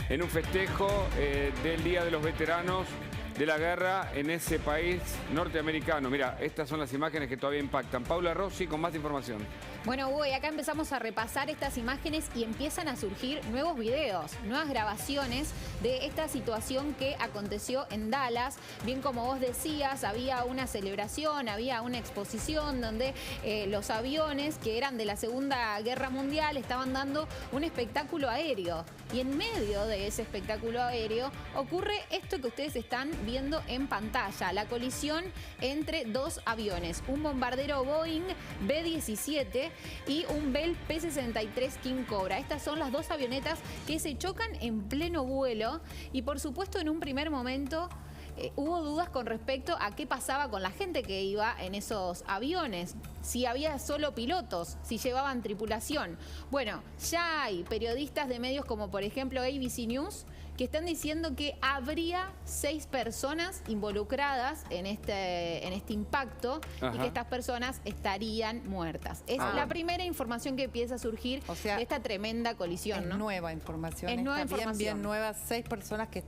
en un festejo del Día de los Veteranos de la guerra en ese país norteamericano. Mira, estas son las imágenes que todavía impactan. Paula Rossi con más información. Bueno, Hugo, y acá empezamos a repasar estas imágenes y empiezan a surgir nuevos videos, nuevas grabaciones de esta situación que aconteció en Dallas. Bien como vos decías, había una celebración, había una exposición donde los aviones que eran de la Segunda Guerra Mundial estaban dando un espectáculo aéreo. Y en medio de ese espectáculo aéreo ocurre esto que ustedes están viendo en pantalla, la colisión entre dos aviones, un bombardero Boeing B-17 y un Bell P-63 King Cobra. Estas son las dos avionetas que se chocan en pleno vuelo y por supuesto en un primer momento hubo dudas con respecto a qué pasaba con la gente que iba en esos aviones, si había solo pilotos, si llevaban tripulación. Bueno, ya hay periodistas de medios como por ejemplo ABC News que están diciendo que habría 6 personas involucradas en este impacto. Ajá. Y que estas personas estarían muertas. Es la primera información que empieza a surgir, o sea, de esta tremenda colisión. Es, ¿no?, nueva información. Es nueva información. Bien nueva, 6 personas que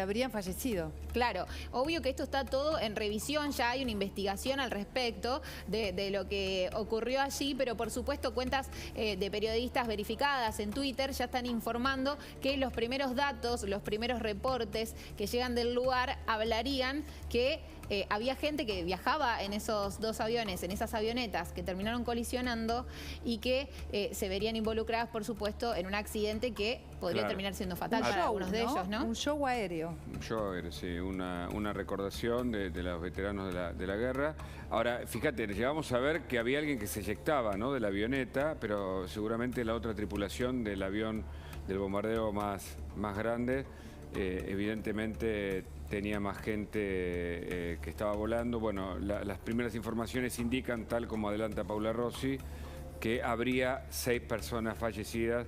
habrían fallecido. Claro, obvio que esto está todo en revisión, ya hay una investigación al respecto de lo que ocurrió allí, pero por supuesto cuentas de periodistas verificadas en Twitter ya están informando que los primeros datos, los primeros reportes que llegan del lugar hablarían que había gente que viajaba en esos dos aviones, en esas avionetas que terminaron colisionando y que se verían involucradas, por supuesto, en un accidente que podría terminar siendo fatal para algunos de ellos, ¿no? Un show aéreo. Un show aéreo, sí, una recordación de los veteranos de la guerra. Ahora, fíjate, llegamos a ver que había alguien que se eyectaba, ¿no?, de la avioneta, pero seguramente la otra tripulación del avión, del bombardeo más grande, evidentemente tenía más gente que estaba volando. Bueno, las primeras informaciones indican, tal como adelanta Paula Rossi, que habría 6 personas fallecidas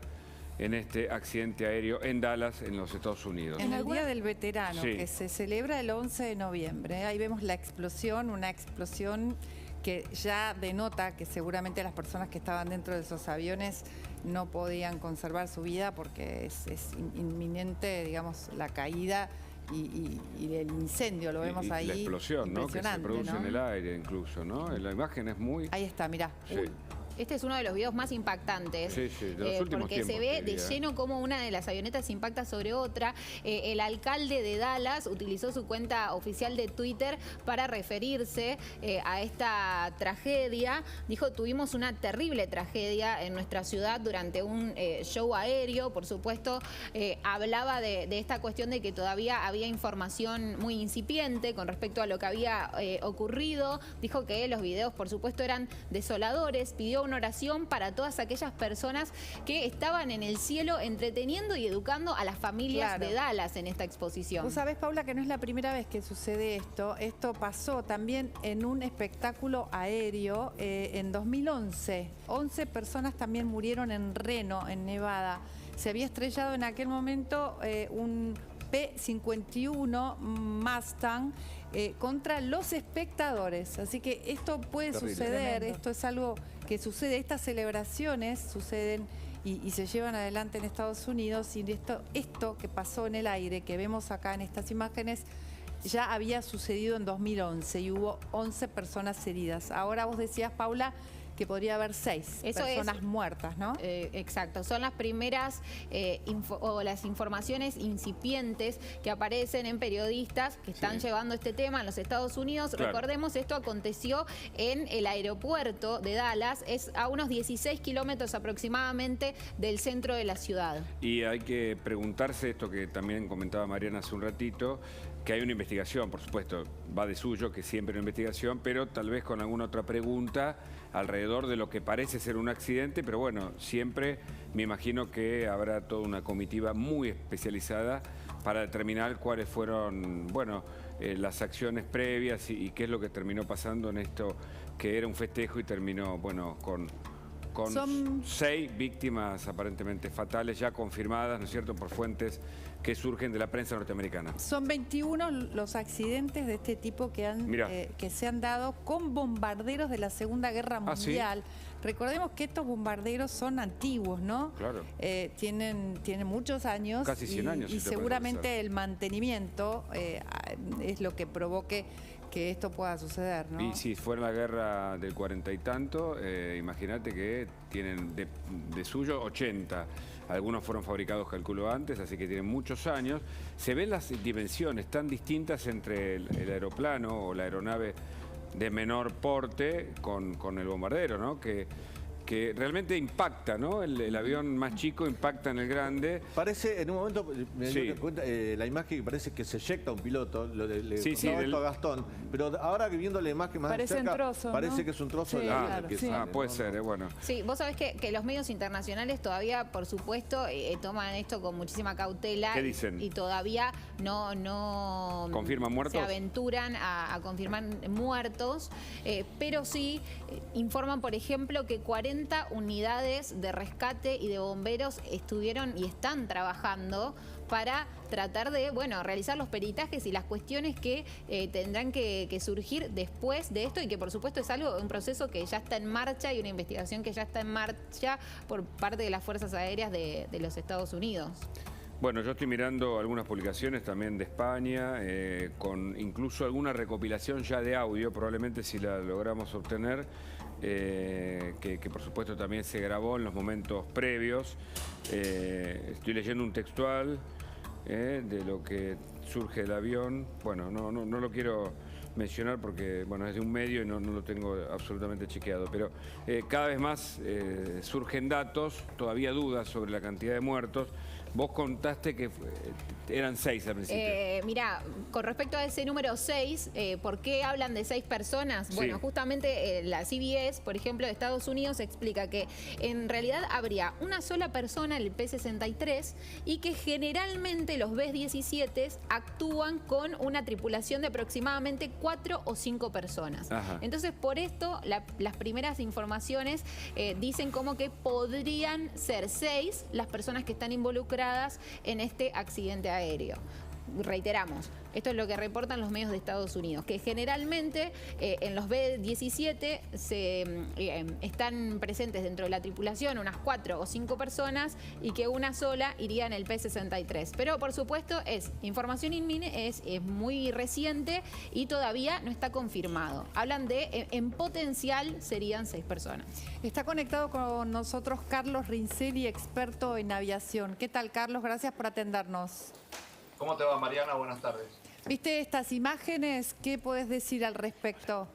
en este accidente aéreo en Dallas, en los Estados Unidos. En el Día del Veterano, sí, que se celebra el 11 de noviembre. Ahí vemos la explosión, una explosión que ya denota que seguramente las personas que estaban dentro de esos aviones no podían conservar su vida porque es inminente, digamos, la caída y el incendio, lo vemos ahí. La explosión, ¿no?, que se produce, ¿no?, en el aire incluso, ¿no? La imagen es muy... Ahí está, mirá. Sí. Este es uno de los videos más impactantes, de los últimos porque tiempos, se ve de lleno cómo una de las avionetas impacta sobre otra. El alcalde de Dallas utilizó su cuenta oficial de Twitter para referirse a esta tragedia. Dijo, tuvimos una terrible tragedia en nuestra ciudad durante un show aéreo. Por supuesto, hablaba de esta cuestión de que todavía había información muy incipiente con respecto a lo que había ocurrido. Dijo que los videos, por supuesto, eran desoladores. Pidió una oración para todas aquellas personas que estaban en el cielo entreteniendo y educando a las familias de Dallas en esta exposición. Vos sabés, Paula, que no es la primera vez que sucede esto. Esto pasó también en un espectáculo aéreo en 2011. 11 personas también murieron en Reno, en Nevada. Se había estrellado en aquel momento un P-51 Mustang contra los espectadores. Así que esto puede suceder, esto es algo que sucede, estas celebraciones suceden y se llevan adelante en Estados Unidos, y esto que pasó en el aire, que vemos acá en estas imágenes, ya había sucedido en 2011 y hubo 11 personas heridas. Ahora vos decías, Paula, que podría haber 6 personas muertas, ¿no? Exacto, son las primeras las informaciones incipientes que aparecen en periodistas que están llevando este tema en los Estados Unidos. Recordemos, esto aconteció en el aeropuerto de Dallas, es a unos 16 kilómetros aproximadamente del centro de la ciudad. Y hay que preguntarse esto que también comentaba Mariana hace un ratito, que hay una investigación, por supuesto, va de suyo, que siempre hay una investigación, pero tal vez con alguna otra pregunta alrededor de lo que parece ser un accidente, pero bueno, siempre me imagino que habrá toda una comitiva muy especializada para determinar cuáles fueron, bueno, las acciones previas y qué es lo que terminó pasando en esto que era un festejo y terminó, bueno, con 6 víctimas aparentemente fatales ya confirmadas, ¿no es cierto?, por fuentes que surgen de la prensa norteamericana. Son 21 los accidentes de este tipo que se han dado con bombarderos de la Segunda Guerra Mundial. Recordemos que estos bombarderos son antiguos, ¿no? Claro. Tienen muchos años. Casi 100 años. Y si te pones a seguramente pensar. el mantenimiento es lo que provoque que esto pueda suceder, ¿no? Y si fuera la guerra del 40 y tanto, imagínate que tienen de suyo 80. Algunos fueron fabricados, calculo, antes, así que tienen muchos años. Se ven las dimensiones tan distintas entre el aeroplano o la aeronave de menor porte con el bombardero, ¿no? Que realmente impacta, ¿no? El avión más chico impacta en el grande. Parece, en un momento, me Sí. di cuenta, la imagen que parece que se eyecta un piloto, Sí, sí, esto a Gastón, pero ahora que viendo la imagen más Parece cerca, un trozo, parece ¿no? que es un trozo Sí, de la claro, que sí. sale, Puede ¿no? ser, bueno. Sí, vos sabés que los medios internacionales todavía, por supuesto, toman esto con muchísima cautela. ¿Qué dicen? Y todavía no ¿Confirman muertos? se aventuran a confirmar muertos, pero sí informan, por ejemplo, que 40 unidades de rescate y de bomberos estuvieron y están trabajando para tratar de, bueno, realizar los peritajes y las cuestiones que tendrán que surgir después de esto y que por supuesto es un proceso que ya está en marcha y una investigación que ya está en marcha por parte de las Fuerzas Aéreas de los Estados Unidos. Bueno, yo estoy mirando algunas publicaciones también de España, con incluso alguna recopilación ya de audio, probablemente si la logramos obtener, que por supuesto también se grabó en los momentos previos. Estoy leyendo un textual de lo que surge del avión. Bueno, no lo quiero mencionar porque bueno, es de un medio y no lo tengo absolutamente chequeado, pero cada vez más surgen datos, todavía dudas sobre la cantidad de muertos. Vos contaste que eran 6 al principio. Mirá, con respecto a ese número 6, ¿por qué hablan de 6 personas? Sí. Bueno, justamente la CBS, por ejemplo, de Estados Unidos, explica que en realidad habría una sola persona en el P-63 y que generalmente los B-17 actúan con una tripulación de aproximadamente 4 o 5 personas. Ajá. Entonces, por esto, las primeras informaciones dicen como que podrían ser 6 las personas que están involucradas en este accidente aéreo. Reiteramos, esto es lo que reportan los medios de Estados Unidos, que generalmente en los B-17 están presentes dentro de la tripulación unas 4 o 5 personas y que una sola iría en el P-63. Pero por supuesto es información es muy reciente y todavía no está confirmado. Hablan de, en potencial serían 6 personas. Está conectado con nosotros Carlos Rincelli, experto en aviación. ¿Qué tal, Carlos? Gracias por atendernos. ¿Cómo te va, Mariana? Buenas tardes. ¿Viste estas imágenes? ¿Qué podés decir al respecto?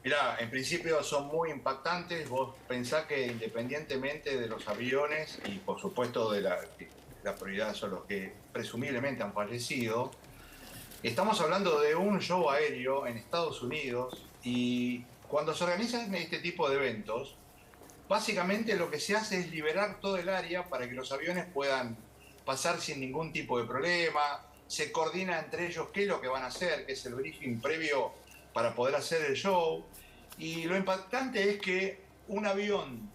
Mirá, en principio son muy impactantes. Vos pensás que independientemente de los aviones y por supuesto de la prioridad son los que presumiblemente han fallecido, estamos hablando de un show aéreo en Estados Unidos y cuando se organizan este tipo de eventos, básicamente lo que se hace es liberar todo el área para que los aviones puedan pasar sin ningún tipo de problema, se coordina entre ellos qué es lo que van a hacer, que es el briefing previo para poder hacer el show. Y lo impactante es que un avión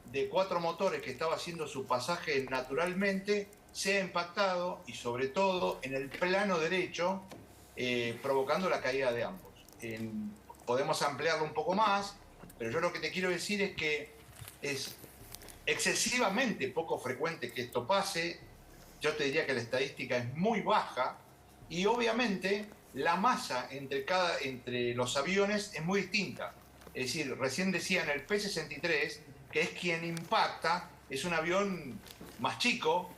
de 4 motores que estaba haciendo su pasaje naturalmente sea impactado y sobre todo en el plano derecho, provocando la caída de ambos. Podemos ampliarlo un poco más, pero yo lo que te quiero decir es que es excesivamente poco frecuente que esto pase. Yo te diría que la estadística es muy baja y obviamente la masa entre los aviones es muy distinta. Es decir, recién decían el P-63, que es quien impacta, es un avión más chico,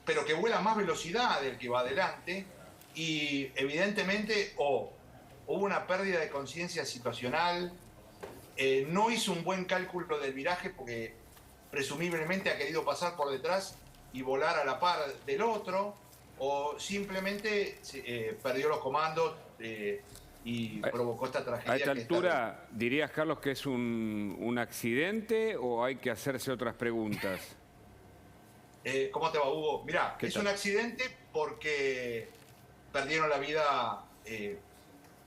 pero que vuela a más velocidad del que va adelante y evidentemente hubo una pérdida de conciencia situacional, no hizo un buen cálculo del viraje porque presumiblemente ha querido pasar por detrás y volar a la par del otro, o simplemente perdió los comandos y provocó esta tragedia. A esta altura, ¿dirías, Carlos, que es un accidente o hay que hacerse otras preguntas? ¿Cómo te va, Hugo? Mirá, es un accidente porque perdieron la vida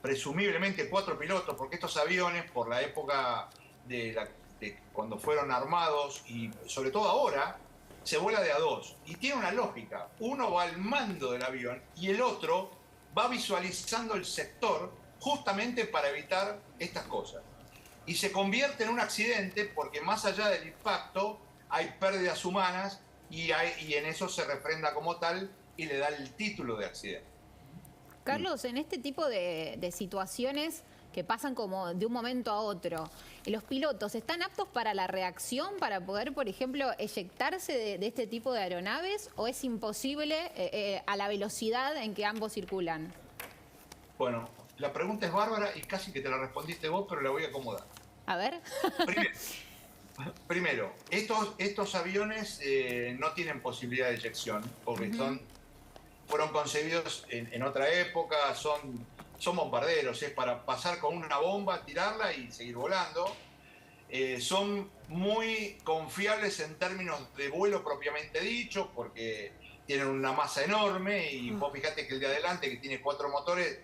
presumiblemente 4 pilotos, porque estos aviones, por la época de cuando fueron armados y sobre todo ahora, se vuela de a 2 y tiene una lógica. Uno va al mando del avión y el otro va visualizando el sector justamente para evitar estas cosas. y se convierte en un accidente porque más allá del impacto hay pérdidas humanas y en eso se refrenda como tal y le da el título de accidente. Carlos, en este tipo de situaciones que pasan como de un momento a otro, ¿los pilotos están aptos para la reacción, para poder, por ejemplo, eyectarse de este tipo de aeronaves, o es imposible a la velocidad en que ambos circulan? Bueno, la pregunta es bárbara y casi que te la respondiste vos, pero la voy a acomodar. A ver. Primero, estos aviones no tienen posibilidad de eyección porque fueron concebidos en otra época, son bombarderos, es para pasar con una bomba, tirarla y seguir volando. Son muy confiables en términos de vuelo propiamente dicho, porque tienen una masa enorme y vos fijate que el de adelante, que tiene 4 motores,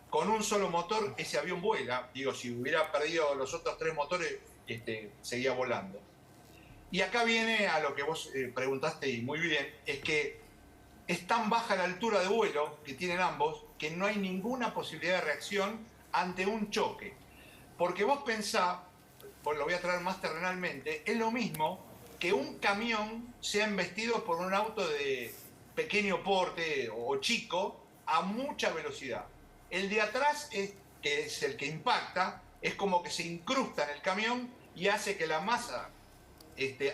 con un solo motor ese avión vuela. Digo, si hubiera perdido los otros 3 motores, seguía volando. Y acá viene a lo que vos preguntaste y muy bien, es que es tan baja la altura de vuelo que tienen ambos que no hay ninguna posibilidad de reacción ante un choque. Porque vos pensá, lo voy a traer más terrenalmente, es lo mismo que un camión sea embestido por un auto de pequeño porte o chico a mucha velocidad. El de atrás, que es el que impacta, es como que se incrusta en el camión y hace que la masa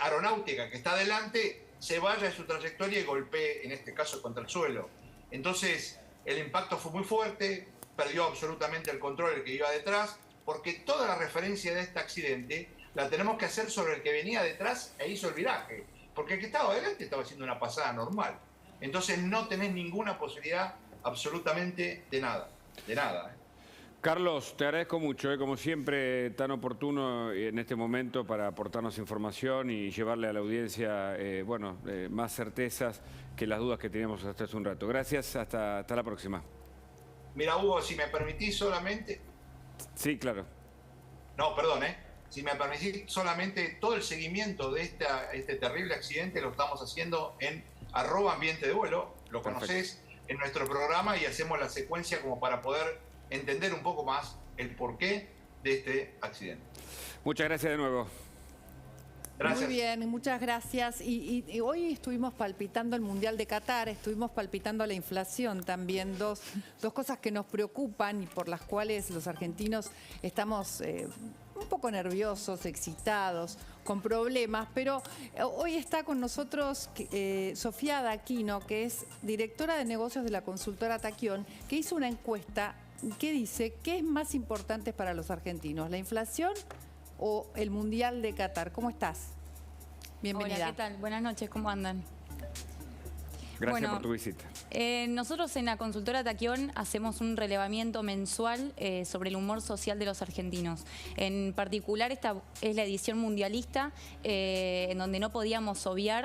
aeronáutica que está adelante se vaya de su trayectoria y golpee, en este caso, contra el suelo. Entonces, el impacto fue muy fuerte, perdió absolutamente el control el que iba detrás, porque toda la referencia de este accidente la tenemos que hacer sobre el que venía detrás e hizo el viraje, porque el que estaba adelante estaba haciendo una pasada normal. Entonces no tenés ninguna posibilidad absolutamente de nada, de nada. Carlos, te agradezco mucho, como siempre, tan oportuno en este momento para aportarnos información y llevarle a la audiencia más certezas que las dudas que teníamos hasta hace un rato. Gracias, hasta la próxima. Mira, Hugo, si me permitís solamente... Sí, claro. No, perdón, Si me permitís solamente, todo el seguimiento de este terrible accidente lo estamos haciendo en @ambiente de vuelo, lo conocés en nuestro programa y hacemos la secuencia como para poder entender un poco más el porqué de este accidente. Muchas gracias de nuevo. Gracias. Muy bien, muchas gracias. Y hoy estuvimos palpitando el Mundial de Qatar, estuvimos palpitando la inflación también, dos cosas que nos preocupan y por las cuales los argentinos estamos un poco nerviosos, excitados, con problemas, pero hoy está con nosotros Sofía Daquino, que es directora de negocios de la consultora Taquión, que hizo una encuesta que dice ¿qué es más importante para los argentinos, la inflación o el Mundial de Qatar? ¿Cómo estás? Bienvenida. Hola, ¿qué tal? Buenas noches, ¿cómo andan? Gracias por tu visita. Nosotros en la consultora Taquión hacemos un relevamiento mensual sobre el humor social de los argentinos. En particular, esta es la edición mundialista, en donde no podíamos obviar